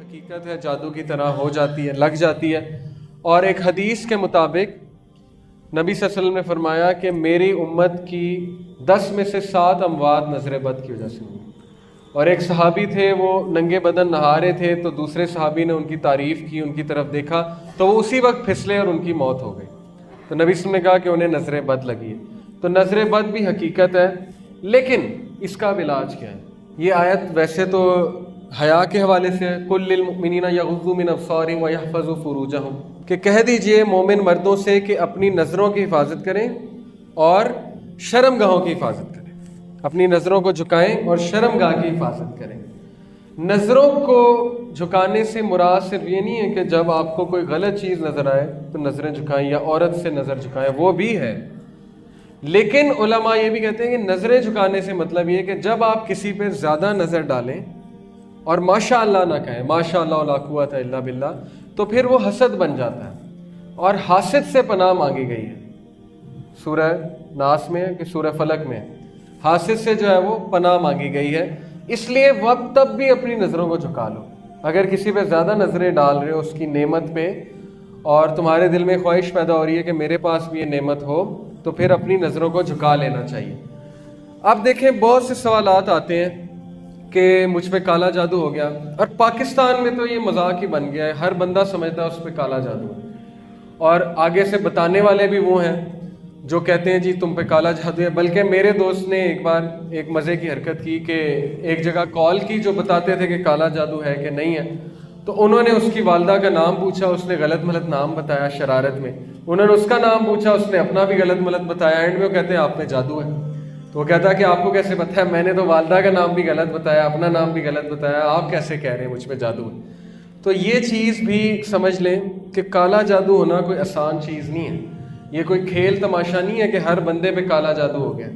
حقیقت ہے جادو کی طرح ہو جاتی ہے، لگ جاتی ہے. اور ایک حدیث کے مطابق نبی صلی اللہ علیہ وسلم نے فرمایا کہ میری امت کی 10 میں سے 7 اموات نظر بد کی وجہ سے ہوئی. اور ایک صحابی تھے، وہ ننگے بدن نہا رہے تھے، تو دوسرے صحابی نے ان کی تعریف کی، ان کی طرف دیکھا تو وہ اسی وقت پھسلے اور ان کی موت ہو گئی. تو نبی صلی اللہ علیہ وسلم نے کہا کہ انہیں نظر بد لگی ہے. تو نظر بد بھی حقیقت ہے، لیکن اس کا علاج کیا ہے؟ یہ آیت ویسے تو حیا کے حوالے سے ہے، قُل لِّلْمُؤْمِنِينَ يَغُضُّوا مِنْ أَبْصَارِهِمْ وَيَحْفَظُوا فُرُوجَهُمْ، کہ کہہ دیجئے مومن مردوں سے کہ اپنی نظروں کی حفاظت کریں اور شرم گاہوں کی حفاظت کریں. اپنی نظروں کو جھکائیں اور شرم گاہ کی حفاظت کریں. نظروں کو جھکانے سے مراد صرف یہ نہیں ہے کہ جب آپ کو کوئی غلط چیز نظر آئے تو نظریں جھکائیں یا عورت سے نظر جھکائیں، وہ بھی ہے. لیکن علماء یہ بھی کہتے ہیں کہ نظریں جھکانے سے مطلب یہ کہ جب آپ کسی پہ زیادہ نظر ڈالیں اور ماشاء اللہ نہ کہیں، ماشاء اللہ لا قوت الا باللہ، تو پھر وہ حسد بن جاتا ہے. اور حاسد سے پناہ مانگی گئی ہے، سورہ ناس میں کہ سورہ فلق میں، حاسد سے جو ہے وہ پناہ مانگی گئی ہے. اس لیے وقت تب بھی اپنی نظروں کو جھکا لو. اگر کسی پہ زیادہ نظریں ڈال رہے ہو اس کی نعمت پہ، اور تمہارے دل میں خواہش پیدا ہو رہی ہے کہ میرے پاس بھی یہ نعمت ہو، تو پھر اپنی نظروں کو جھکا لینا چاہیے. اب دیکھیں بہت سے سوالات آتے ہیں کہ مجھ پہ کالا جادو ہو گیا، اور پاکستان میں تو یہ مذاق ہی بن گیا ہے، ہر بندہ سمجھتا ہے اس پہ کالا جادو ہے. اور آگے سے بتانے والے بھی وہ ہیں جو کہتے ہیں جی تم پہ کالا جادو ہے. بلکہ میرے دوست نے ایک بار ایک مزے کی حرکت کی کہ ایک جگہ کال کی جو بتاتے تھے کہ کالا جادو ہے کہ نہیں ہے، تو انہوں نے اس کی والدہ کا نام پوچھا، اس نے غلط ملت نام بتایا شرارت میں. انہوں نے اس کا نام پوچھا، اس نے اپنا بھی غلط ملت بتایا. اینڈ میں وہ کہتے ہیں آپ پہ جادو ہے. تو وہ کہتا ہے کہ آپ کو کیسے پتہ ہے؟ میں نے تو والدہ کا نام بھی غلط بتایا، اپنا نام بھی غلط بتایا، آپ کیسے کہہ رہے ہیں مجھ پہ جادو ہے؟ تو یہ چیز بھی سمجھ لیں کہ کالا جادو ہونا کوئی آسان چیز نہیں ہے. یہ کوئی کھیل تماشا نہیں ہے کہ ہر بندے پہ کالا جادو ہو گیا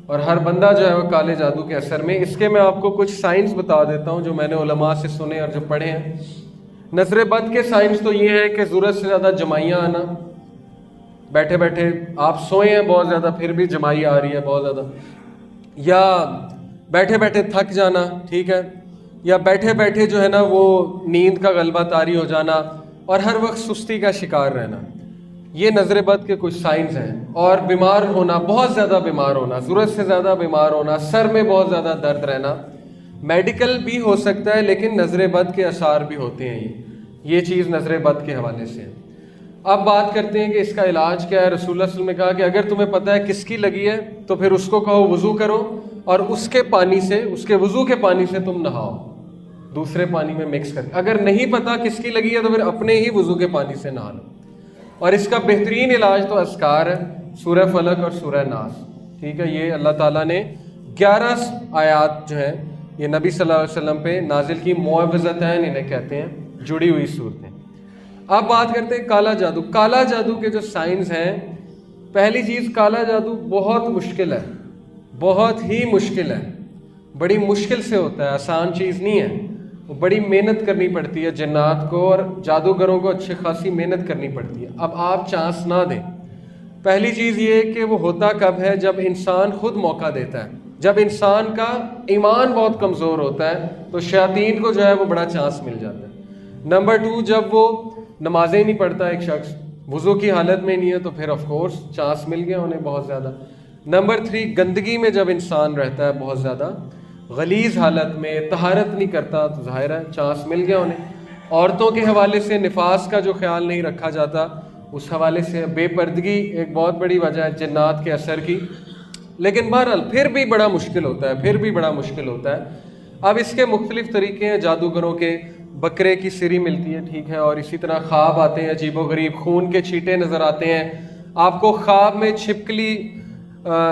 اور ہر بندہ جو ہے وہ کالے جادو کے اثر میں. اس کے میں آپ کو کچھ سائنس بتا دیتا ہوں جو میں نے علماء سے سنے اور جو پڑھے ہیں. نظر بد کے سائنس تو یہ ہے کہ ضرورت سے زیادہ جمائیاں آنا، بیٹھے بیٹھے آپ سوئے ہیں بہت زیادہ پھر بھی جمائی آ رہی ہے بہت زیادہ، یا بیٹھے بیٹھے تھک جانا، ٹھیک ہے، یا بیٹھے بیٹھے جو ہے نا وہ نیند کا غلبہ طاری ہو جانا اور ہر وقت سستی کا شکار رہنا. یہ نظر بد کے کچھ سائنس ہیں. اور بیمار ہونا، بہت زیادہ بیمار ہونا، ضرورت سے زیادہ بیمار ہونا، سر میں بہت زیادہ درد رہنا، میڈیکل بھی ہو سکتا ہے لیکن نظر بد کے آثار بھی ہوتے ہیں. یہ چیز نظر بد کے حوالے سے ہے. اب بات کرتے ہیں کہ اس کا علاج کیا ہے. رسول اللہ صلی اللہ علیہ وسلم نے کہا کہ اگر تمہیں پتہ ہے کس کی لگی ہے تو پھر اس کو کہو وضو کرو اور اس کے پانی سے، اس کے وضو کے پانی سے تم نہاؤ، دوسرے پانی میں مکس کر کے. اگر نہیں پتہ کس کی لگی ہے تو پھر اپنے ہی وضو کے پانی سے نہا لو. اور اس کا بہترین علاج تو اذکار ہے، سورہ فلق اور سورہ ناس، ٹھیک ہے. یہ اللہ تعالیٰ نے 11 آیات جو ہیں یہ نبی صلی اللہ علیہ وسلم پہ نازل کی، معوذتین انہیں کہتے ہیں، جڑی ہوئی صورتیں. اب بات کرتے ہیں کالا جادو. کالا جادو کے جو سائنس ہیں، پہلی چیز کالا جادو بہت مشکل ہے، بہت ہی مشکل ہے، بڑی مشکل سے ہوتا ہے، آسان چیز نہیں ہے. وہ بڑی محنت کرنی پڑتی ہے جنات کو اور جادوگروں کو اچھی خاصی محنت کرنی پڑتی ہے. اب آپ چانس نہ دیں. پہلی چیز یہ کہ وہ ہوتا کب ہے؟ جب انسان خود موقع دیتا ہے. جب انسان کا ایمان بہت کمزور ہوتا ہے تو شیاطین کو جو ہے وہ بڑا چانس مل جاتا ہے. نمبر 2، جب وہ نمازیں نہیں پڑھتا ایک شخص، وضو کی حالت میں نہیں ہے، تو پھر آف کورس چانس مل گیا انہیں بہت زیادہ. نمبر 3، گندگی میں جب انسان رہتا ہے بہت زیادہ، غلیظ حالت میں، طہارت نہیں کرتا، تو ظاہر ہے چانس مل گیا انہیں. عورتوں کے حوالے سے نفاس کا جو خیال نہیں رکھا جاتا، اس حوالے سے بے پردگی ایک بہت بڑی وجہ ہے جنات کے اثر کی. لیکن بہرحال پھر بھی بڑا مشکل ہوتا ہے، پھر بھی بڑا مشکل ہوتا ہے. اب اس کے مختلف طریقے ہیں جادوگروں کے. بکرے کی سری ملتی ہے، ٹھیک ہے، اور اسی طرح خواب آتے ہیں عجیب و غریب، خون کے چھینٹے نظر آتے ہیں آپ کو خواب میں، چھپکلی،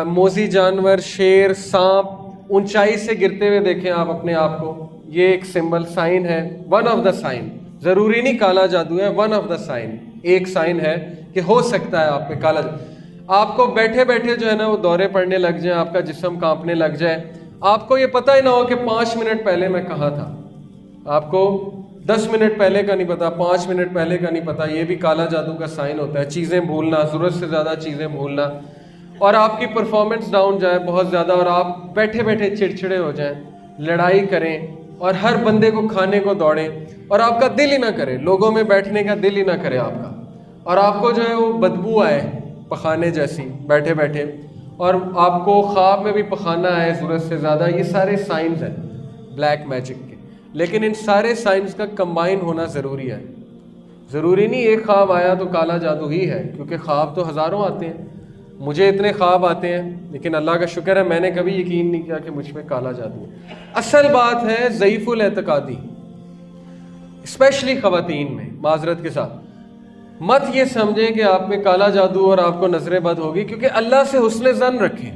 موذی جانور، شیر، سانپ اونچائی سے گرتے ہوئے دیکھیں آپ اپنے آپ کو. یہ ایک سمبل، سائن ہے، ون آف دا سائن. ضروری نہیں کالا جادو ہے، ون آف دا سائن، ایک سائن ہے کہ ہو سکتا ہے آپ پہ کالا جادو. آپ کو بیٹھے بیٹھے جو ہے نا وہ دورے پڑنے لگ جائیں، آپ کا جسم کانپنے لگ جائے، آپ کو یہ پتہ ہی نہ ہو کہ 5 منٹ پہلے میں کہاں تھا، آپ کو 10 منٹ پہلے کا نہیں پتا، 5 منٹ پہلے کا نہیں پتا. یہ بھی کالا جادو کا سائن ہوتا ہے. چیزیں بھولنا، ضرورت سے زیادہ چیزیں بھولنا، اور آپ کی پرفارمنس ڈاؤن جائے بہت زیادہ، اور آپ بیٹھے بیٹھے چڑچڑے ہو جائیں، لڑائی کریں، اور ہر بندے کو کھانے کو دوڑیں اور آپ کا دل ہی نہ کرے، لوگوں میں بیٹھنے کا دل ہی نہ کرے آپ کا، اور آپ کو جو ہے وہ بدبو آئے پخانے جیسی بیٹھے بیٹھے، اور آپ کو خواب میں بھی پخانا آئے ضرورت سے زیادہ، یہ سارے سائنز ہیں بلیک میجک کے، لیکن ان سارے سائنز کا کمبائن ہونا ضروری ہے۔ ضروری نہیں ایک خواب آیا تو کالا جادو ہی ہے، کیونکہ خواب تو ہزاروں آتے ہیں، مجھے اتنے خواب آتے ہیں لیکن اللہ کا شکر ہے میں نے کبھی یقین نہیں کیا کہ مجھ میں کالا جادو ہے۔ اصل بات ہے ضعیف الاعتقادی، اسپیشلی خواتین میں، معذرت کے ساتھ مت یہ سمجھیں کہ آپ میں کالا جادو اور آپ کو نظر بد ہوگی، کیونکہ اللہ سے حسن ظن رکھیں۔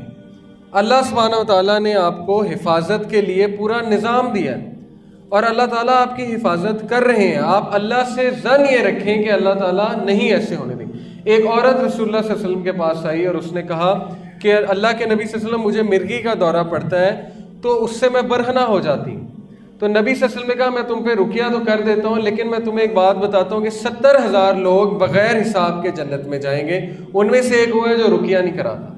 اللہ سبحانہ و تعالیٰ نے آپ کو حفاظت کے لیے پورا نظام دیا ہے، اور اللہ تعالیٰ آپ کی حفاظت کر رہے ہیں۔ آپ اللہ سے ظن یہ رکھیں کہ اللہ تعالیٰ نہیں ایسے ہونے دیں گے۔ ایک عورت رسول اللہ صلی اللہ علیہ وسلم کے پاس آئی اور اس نے کہا کہ اللہ کے نبی صلی اللہ علیہ وسلم مجھے مرگی کا دورہ پڑتا ہے تو اس سے میں برہنہ ہو جاتی ہوں۔ تو نبی صلی اللہ علیہ وسلم نے کہا میں تم پہ رقیہ تو کر دیتا ہوں، لیکن میں تمہیں ایک بات بتاتا ہوں کہ 70,000 لوگ بغیر حساب کے جنت میں جائیں گے، ان میں سے ایک وہ ہے جو رقیہ نہیں کراتا،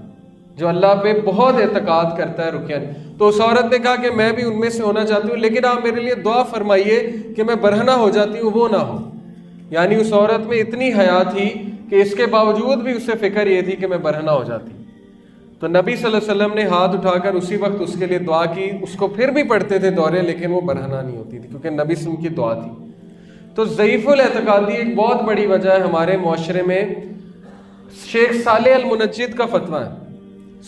جو اللہ پہ بہت اعتقاد کرتا ہے، رقیہ نہیں۔ تو اس عورت نے کہا کہ میں بھی ان میں سے ہونا چاہتی ہوں، لیکن آپ میرے لیے دعا فرمائیے کہ میں برہنہ ہو جاتی ہوں وہ نہ ہو۔ یعنی اس عورت میں اتنی حیا تھی کہ اس کے باوجود بھی اسے فکر یہ تھی کہ میں برہنہ ہو جاتی۔ تو نبی صلی اللہ علیہ وسلم نے ہاتھ اٹھا کر اسی وقت اس کے لیے دعا کی، اس کو پھر بھی پڑھتے تھے دورے، لیکن وہ برہنہ نہیں ہوتی تھی کیونکہ نبی صلی اللہ علیہ وسلم کی دعا تھی۔ تو ضعیف الاعتقادی ایک بہت بڑی وجہ ہے ہمارے معاشرے میں۔ شیخ صالح المنجد کا فتویٰ ہے،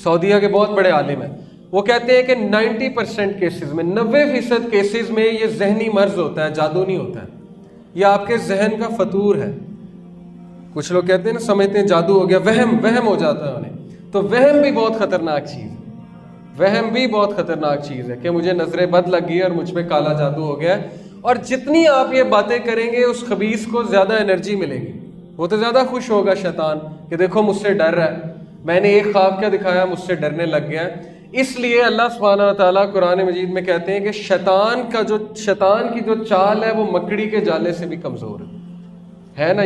سعودیہ کے بہت بڑے عالم ہیں، وہ کہتے ہیں کہ 90% کیسز میں، 90% کیسز میں یہ ذہنی مرض ہوتا ہے، جادو نہیں ہوتا ہے، یہ آپ کے ذہن کا فطور ہے۔ کچھ لوگ کہتے ہیں نا، سمجھتے ہیں جادو ہو گیا، وہم ہو جاتا ہے انہیں۔ تو وہم بھی بہت خطرناک چیز ہے، وہم بھی بہت خطرناک چیز ہے کہ مجھے نظر بد لگ گئی اور مجھ پہ کالا جادو ہو گیا، اور جتنی آپ یہ باتیں کریں گے اس خبیث کو زیادہ انرجی ملے گی، وہ تو زیادہ خوش ہوگا شیطان کہ دیکھو مجھ سے ڈر رہا ہے، میں نے ایک خواب کیا دکھایا مجھ سے ڈرنے لگ گیا۔ اس لیے اللہ سبحانہ و تعالیٰ قرآن مجید میں کہتے ہیں کہ شیطان کی جو چال ہے وہ مکڑی کے جالے سے بھی کمزور ہے نا۔